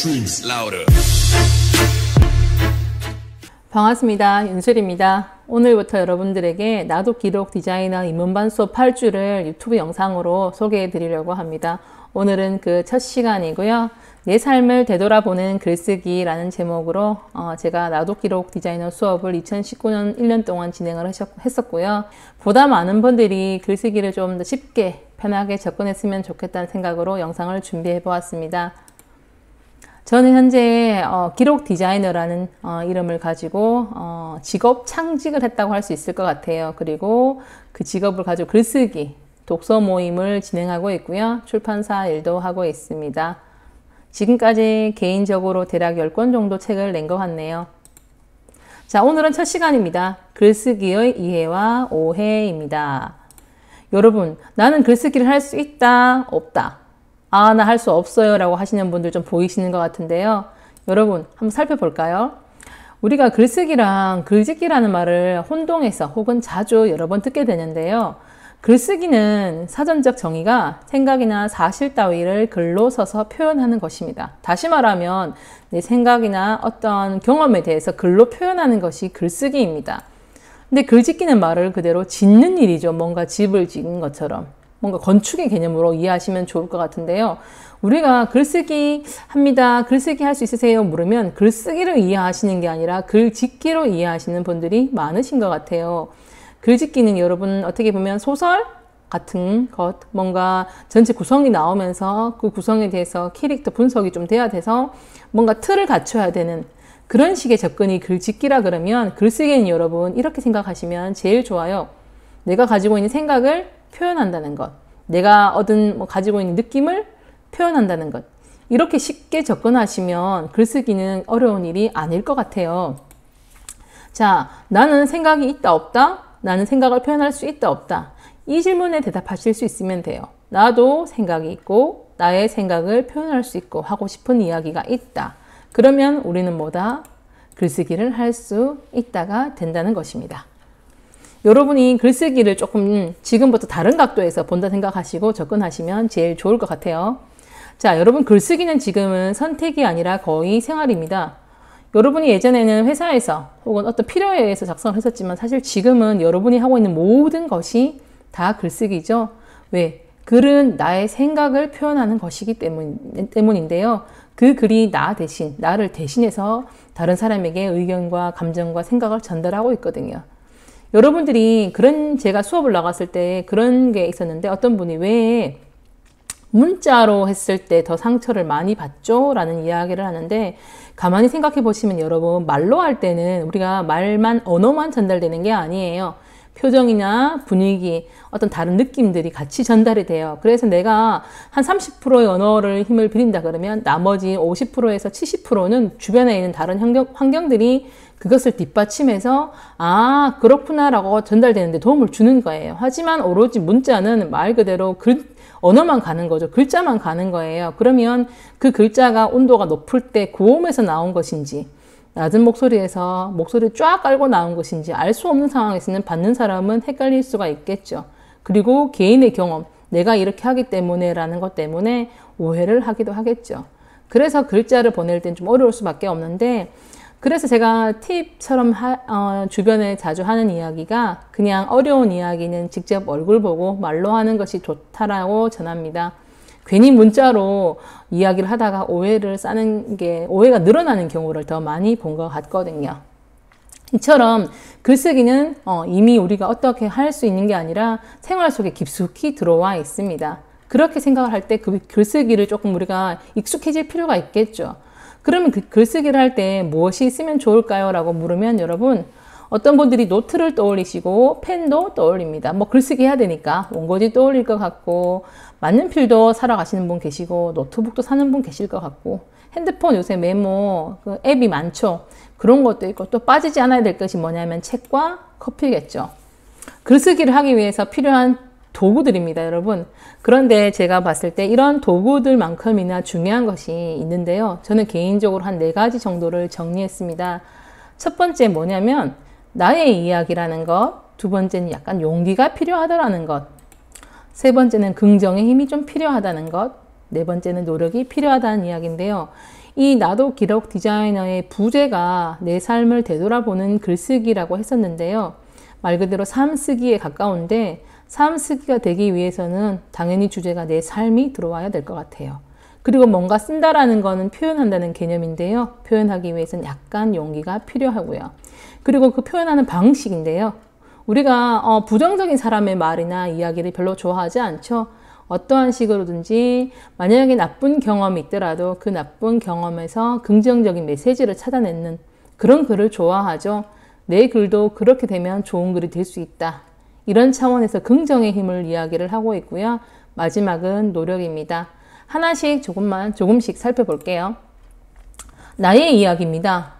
Dreams louder. 반갑습니다. 윤슬입니다. 오늘부터 여러분들에게 나도 기록 디자이너 입문반 수업 8주를 유튜브 영상으로 소개해 드리려고 합니다. 오늘은 그 첫 시간이고요. 내 삶을 되돌아보는 글쓰기라는 제목으로 제가 나도 기록 디자이너 수업을 2019년 1년 동안 진행을 했었고요. 보다 많은 분들이 글쓰기를 좀 더 쉽게 편하게 접근했으면 좋겠다는 생각으로 영상을 준비해 보았습니다. 저는 현재 기록 디자이너라는 이름을 가지고 직업 창직을 했다고 할 수 있을 것 같아요. 그리고 그 직업을 가지고 글쓰기, 독서 모임을 진행하고 있고요. 출판사 일도 하고 있습니다. 지금까지 개인적으로 대략 10권 정도 책을 낸 것 같네요. 자, 오늘은 첫 시간입니다. 글쓰기의 이해와 오해입니다. 여러분, 나는 글쓰기를 할 수 있다, 없다. 아, 나 할 수 없어요 라고 하시는 분들 좀 보이시는 것 같은데요. 여러분, 한번 살펴볼까요? 우리가 글쓰기랑 글짓기라는 말을 혼동해서 혹은 자주 여러 번 듣게 되는데요. 글쓰기는 사전적 정의가 생각이나 사실 따위를 글로 써서 표현하는 것입니다. 다시 말하면 내 생각이나 어떤 경험에 대해서 글로 표현하는 것이 글쓰기입니다. 근데 글짓기는 말을 그대로 짓는 일이죠. 뭔가 집을 짓는 것처럼. 뭔가 건축의 개념으로 이해하시면 좋을 것 같은데요. 우리가 글쓰기 합니다. 글쓰기 할 수 있으세요? 물으면 글쓰기를 이해하시는 게 아니라 글짓기로 이해하시는 분들이 많으신 것 같아요. 글짓기는 여러분 어떻게 보면 소설 같은 것, 뭔가 전체 구성이 나오면서 그 구성에 대해서 캐릭터 분석이 좀 돼야 돼서 뭔가 틀을 갖춰야 되는 그런 식의 접근이 글짓기라 그러면 글쓰기는 여러분 이렇게 생각하시면 제일 좋아요. 내가 가지고 있는 생각을 표현한다는 것, 내가 가지고 있는 느낌을 표현한다는 것, 이렇게 쉽게 접근하시면 글쓰기는 어려운 일이 아닐 것 같아요. 자, 나는 생각이 있다 없다? 나는 생각을 표현할 수 있다 없다? 이 질문에 대답하실 수 있으면 돼요. 나도 생각이 있고 나의 생각을 표현할 수 있고 하고 싶은 이야기가 있다. 그러면 우리는 뭐다? 글쓰기를 할 수 있다가 된다는 것입니다. 여러분이 글쓰기를 조금 지금부터 다른 각도에서 본다 생각하시고 접근하시면 제일 좋을 것 같아요. 자, 여러분 글쓰기는 지금은 선택이 아니라 거의 생활입니다. 여러분이 예전에는 회사에서 혹은 어떤 필요에 의해서 작성을 했었지만 사실 지금은 여러분이 하고 있는 모든 것이 다 글쓰기죠. 왜? 글은 나의 생각을 표현하는 것이기 때문인데요. 그 글이 나를 대신해서 다른 사람에게 의견과 감정과 생각을 전달하고 있거든요. 여러분들이 제가 수업을 나갔을 때 그런 게 있었는데 어떤 분이 왜 문자로 했을 때 더 상처를 많이 받죠? 라는 이야기를 하는데 가만히 생각해 보시면 여러분 말로 할 때는 우리가 언어만 전달되는 게 아니에요. 표정이나 분위기, 어떤 다른 느낌들이 같이 전달이 돼요. 그래서 내가 한 30%의 언어를 힘을 들인다 그러면 나머지 50%에서 70%는 주변에 있는 다른 환경들이 그것을 뒷받침해서 아, 그렇구나 라고 전달되는데 도움을 주는 거예요. 하지만 오로지 문자는 말 그대로 언어만 가는 거죠. 글자만 가는 거예요. 그러면 그 글자가 온도가 높을 때 고음에서 나온 것인지 낮은 목소리에서 목소리를 쫙 깔고 나온 것인지 알 수 없는 상황에서는 받는 사람은 헷갈릴 수가 있겠죠. 그리고 개인의 경험, 내가 이렇게 하기 때문에 라는 것 때문에 오해를 하기도 하겠죠. 그래서 글자를 보낼 땐 좀 어려울 수밖에 없는데 그래서 제가 팁처럼 주변에 자주 하는 이야기가 그냥 어려운 이야기는 직접 얼굴 보고 말로 하는 것이 좋다라고 전합니다. 괜히 문자로 이야기를 하다가 오해가 늘어나는 경우를 더 많이 본 것 같거든요. 이처럼 글쓰기는 이미 우리가 어떻게 할 수 있는 게 아니라 생활 속에 깊숙이 들어와 있습니다. 그렇게 생각을 할 때 그 글쓰기를 조금 우리가 익숙해질 필요가 있겠죠. 그러면 그 글쓰기를 할 때 무엇이 있으면 좋을까요? 라고 물으면 여러분 어떤 분들이 노트를 떠올리시고 펜도 떠올립니다. 뭐 글쓰기 해야 되니까 원고지 떠올릴 것 같고 만년필도 사러 가시는 분 계시고 노트북도 사는 분 계실 것 같고 핸드폰 요새 메모 앱이 많죠. 그런 것도 있고 또 빠지지 않아야 될 것이 뭐냐면 책과 커피겠죠. 글쓰기를 하기 위해서 필요한 도구들입니다, 여러분. 그런데 제가 봤을 때 이런 도구들만큼이나 중요한 것이 있는데요. 저는 개인적으로 한 4가지 정도를 정리했습니다. 첫 번째 뭐냐면 나의 이야기라는 것, 두 번째는 약간 용기가 필요하다라는 것, 세 번째는 긍정의 힘이 좀 필요하다는 것, 네 번째는 노력이 필요하다는 이야기인데요. 이 나도 기록 디자이너의 부제가 내 삶을 되돌아보는 글쓰기라고 했었는데요. 말 그대로 삶 쓰기에 가까운데 삶 쓰기가 되기 위해서는 당연히 주제가 내 삶이 들어와야 될 것 같아요. 그리고 뭔가 쓴다라는 거는 표현한다는 개념인데요. 표현하기 위해서는 약간 용기가 필요하고요. 그리고 그 표현하는 방식인데요. 우리가 부정적인 사람의 말이나 이야기를 별로 좋아하지 않죠. 어떠한 식으로든지 만약에 나쁜 경험이 있더라도 그 나쁜 경험에서 긍정적인 메시지를 찾아내는 그런 글을 좋아하죠. 내 글도 그렇게 되면 좋은 글이 될 수 있다. 이런 차원에서 긍정의 힘을 이야기를 하고 있고요. 마지막은 노력입니다. 하나씩 조금씩 살펴볼게요. 나의 이야기입니다.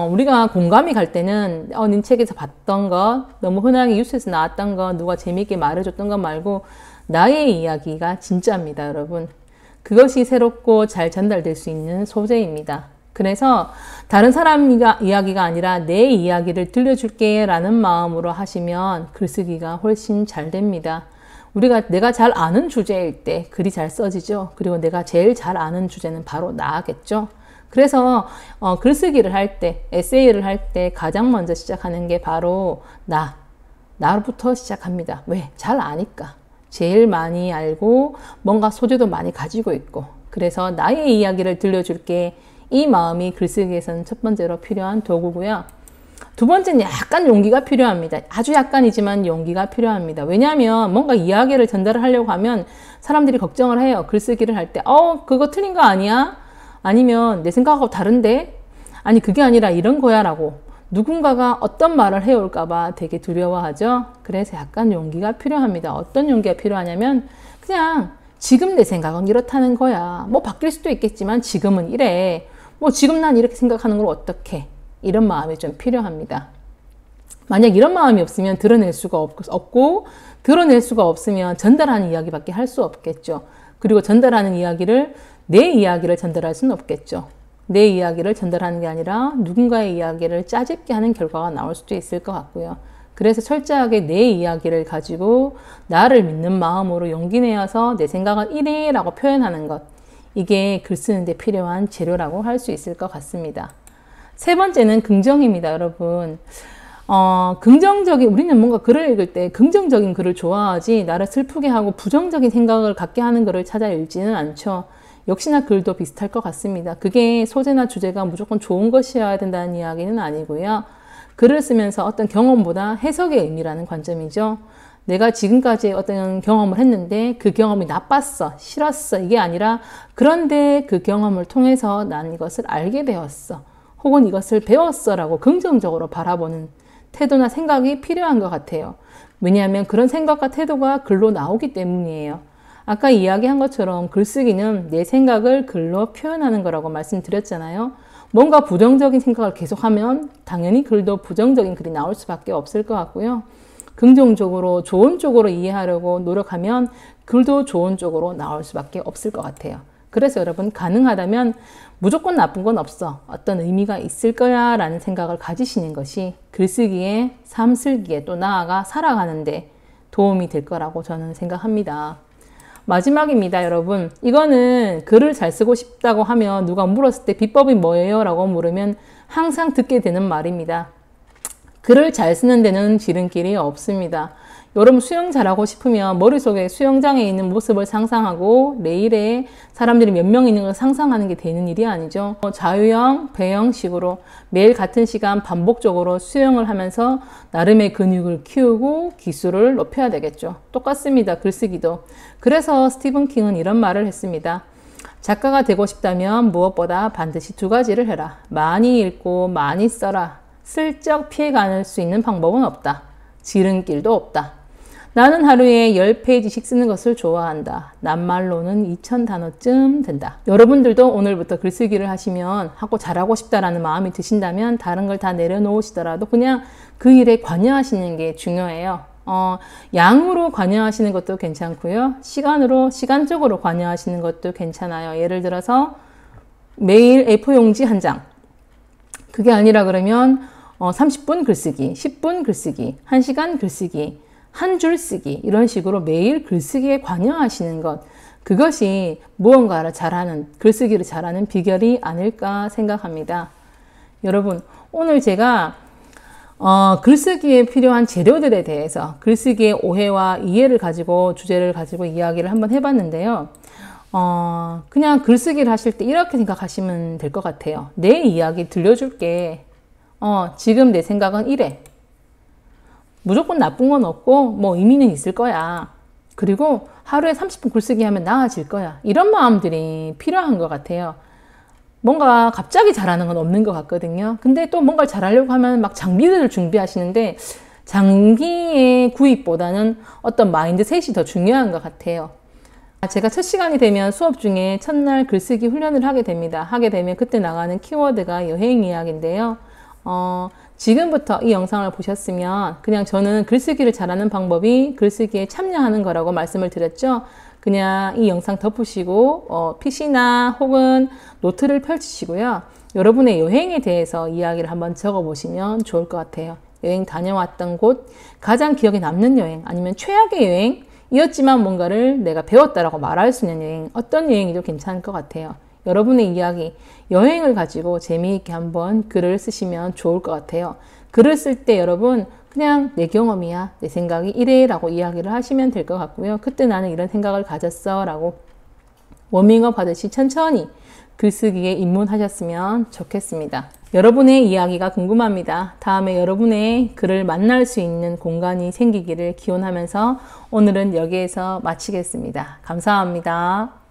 우리가 공감이 갈 때는 네 책에서 봤던 것, 너무 흔하게 뉴스에서 나왔던 것, 누가 재미있게 말해줬던 것 말고 나의 이야기가 진짜입니다, 여러분. 그것이 새롭고 잘 전달될 수 있는 소재입니다. 그래서 다른 사람 이야기가 아니라 내 이야기를 들려줄게 라는 마음으로 하시면 글쓰기가 훨씬 잘 됩니다. 내가 잘 아는 주제일 때 글이 잘 써지죠. 그리고 내가 제일 잘 아는 주제는 바로 나겠죠. 그래서 글쓰기를 할 때, 에세이를 할 때 가장 먼저 시작하는 게 바로 나부터 시작합니다. 왜? 잘 아니까. 제일 많이 알고 뭔가 소재도 많이 가지고 있고, 그래서 나의 이야기를 들려줄게. 이 마음이 글쓰기에서는 첫 번째로 필요한 도구고요. 두 번째는 약간 용기가 필요합니다. 아주 약간이지만 용기가 필요합니다. 왜냐하면 뭔가 이야기를 전달을 하려고 하면 사람들이 걱정을 해요. 글쓰기를 할 때 그거 틀린 거 아니야? 아니면 내 생각하고 다른데? 아니 그게 아니라 이런 거야 라고 누군가가 어떤 말을 해올까 봐 되게 두려워하죠. 그래서 약간 용기가 필요합니다. 어떤 용기가 필요하냐면 그냥 지금 내 생각은 이렇다는 거야. 뭐 바뀔 수도 있겠지만 지금은 이래. 뭐 지금 난 이렇게 생각하는 걸 어떡해. 이런 마음이 좀 필요합니다. 만약 이런 마음이 없으면 드러낼 수가 없고 드러낼 수가 없으면 전달하는 이야기밖에 할 수 없겠죠. 그리고 전달하는 이야기를 내 이야기를 전달할 수는 없겠죠. 내 이야기를 전달하는 게 아니라 누군가의 이야기를 짜집게 하는 결과가 나올 수도 있을 것 같고요. 그래서 철저하게 내 이야기를 가지고 나를 믿는 마음으로 용기 내어서 내 생각은 이래 라고 표현하는 것. 이게 글 쓰는데 필요한 재료라고 할 수 있을 것 같습니다. 세 번째는 긍정입니다, 여러분. 우리는 뭔가 글을 읽을 때 긍정적인 글을 좋아하지 나를 슬프게 하고 부정적인 생각을 갖게 하는 글을 찾아 읽지는 않죠. 역시나 글도 비슷할 것 같습니다. 그게 소재나 주제가 무조건 좋은 것이어야 된다는 이야기는 아니고요. 글을 쓰면서 어떤 경험보다 해석의 의미라는 관점이죠. 내가 지금까지 어떤 경험을 했는데 그 경험이 나빴어, 싫었어 이게 아니라 그런데 그 경험을 통해서 난 이것을 알게 되었어. 혹은 이것을 배웠어 라고 긍정적으로 바라보는 태도나 생각이 필요한 것 같아요. 왜냐하면 그런 생각과 태도가 글로 나오기 때문이에요. 아까 이야기한 것처럼 글쓰기는 내 생각을 글로 표현하는 거라고 말씀드렸잖아요. 뭔가 부정적인 생각을 계속하면 당연히 글도 부정적인 글이 나올 수밖에 없을 것 같고요. 긍정적으로 좋은 쪽으로 이해하려고 노력하면 글도 좋은 쪽으로 나올 수밖에 없을 것 같아요. 그래서 여러분 가능하다면 무조건 나쁜 건 없어. 어떤 의미가 있을 거야 라는 생각을 가지시는 것이 글쓰기에, 삶쓰기에 또 나아가 살아가는데 도움이 될 거라고 저는 생각합니다. 마지막입니다, 여러분. 이거는 글을 잘 쓰고 싶다고 하면 누가 물었을 때 비법이 뭐예요? 라고 물으면 항상 듣게 되는 말입니다. 글을 잘 쓰는 데는 지름길이 없습니다. 여러분 수영 잘하고 싶으면 머릿속에 수영장에 있는 모습을 상상하고 레일에 사람들이 몇 명 있는 걸 상상하는 게 되는 일이 아니죠. 자유형, 배영식으로 매일 같은 시간 반복적으로 수영을 하면서 나름의 근육을 키우고 기술을 높여야 되겠죠. 똑같습니다. 글쓰기도. 그래서 스티븐 킹은 이런 말을 했습니다. 작가가 되고 싶다면 무엇보다 반드시 두 가지를 해라. 많이 읽고 많이 써라. 슬쩍 피해갈 수 있는 방법은 없다. 지름길도 없다. 나는 하루에 10페이지씩 쓰는 것을 좋아한다. 낱말로는 2000단어쯤 된다. 여러분들도 오늘부터 글쓰기를 하고 잘하고 싶다라는 마음이 드신다면 다른 걸 다 내려놓으시더라도 그냥 그 일에 관여하시는 게 중요해요. 양으로 관여하시는 것도 괜찮고요. 시간적으로 관여하시는 것도 괜찮아요. 예를 들어서 매일 A4 용지 한 장. 그게 아니라 그러면 30분 글쓰기, 10분 글쓰기, 1시간 글쓰기, 한 줄 쓰기 이런 식으로 매일 글쓰기에 관여하시는 것. 그것이 무언가를 잘하는, 글쓰기를 잘하는 비결이 아닐까 생각합니다. 여러분, 오늘 제가 글쓰기에 필요한 재료들에 대해서 글쓰기의 오해와 이해를 가지고 주제를 가지고 이야기를 한번 해봤는데요. 그냥 글쓰기를 하실 때 이렇게 생각하시면 될 것 같아요. 내 이야기 들려줄게. 지금 내 생각은 이래. 무조건 나쁜 건 없고 뭐 의미는 있을 거야. 그리고 하루에 30분 글쓰기 하면 나아질 거야. 이런 마음들이 필요한 것 같아요. 뭔가 갑자기 잘하는 건 없는 것 같거든요. 근데 또 뭔가를 잘하려고 하면 막 장비들을 준비하시는데 장비의 구입보다는 어떤 마인드셋이 더 중요한 것 같아요. 제가 첫 시간이 되면 수업 중에 첫날 글쓰기 훈련을 하게 됩니다. 하게 되면 그때 나가는 키워드가 여행 이야기인데요. 지금부터 이 영상을 보셨으면 그냥 저는 글쓰기를 잘하는 방법이 글쓰기에 참여하는 거라고 말씀을 드렸죠. 그냥 이 영상 덮으시고 PC나 혹은 노트를 펼치시고요. 여러분의 여행에 대해서 이야기를 한번 적어보시면 좋을 것 같아요. 여행 다녀왔던 곳, 가장 기억에 남는 여행, 아니면 최악의 여행이었지만 뭔가를 내가 배웠다라고 말할 수 있는 여행, 어떤 여행이도 괜찮을 것 같아요. 여러분의 이야기, 여행을 가지고 재미있게 한번 글을 쓰시면 좋을 것 같아요. 글을 쓸 때 여러분 그냥 내 경험이야, 내 생각이 이래 라고 이야기를 하시면 될 것 같고요. 그때 나는 이런 생각을 가졌어 라고 워밍업 하듯이 천천히 글쓰기에 입문하셨으면 좋겠습니다. 여러분의 이야기가 궁금합니다. 다음에 여러분의 글을 만날 수 있는 공간이 생기기를 기원하면서 오늘은 여기에서 마치겠습니다. 감사합니다.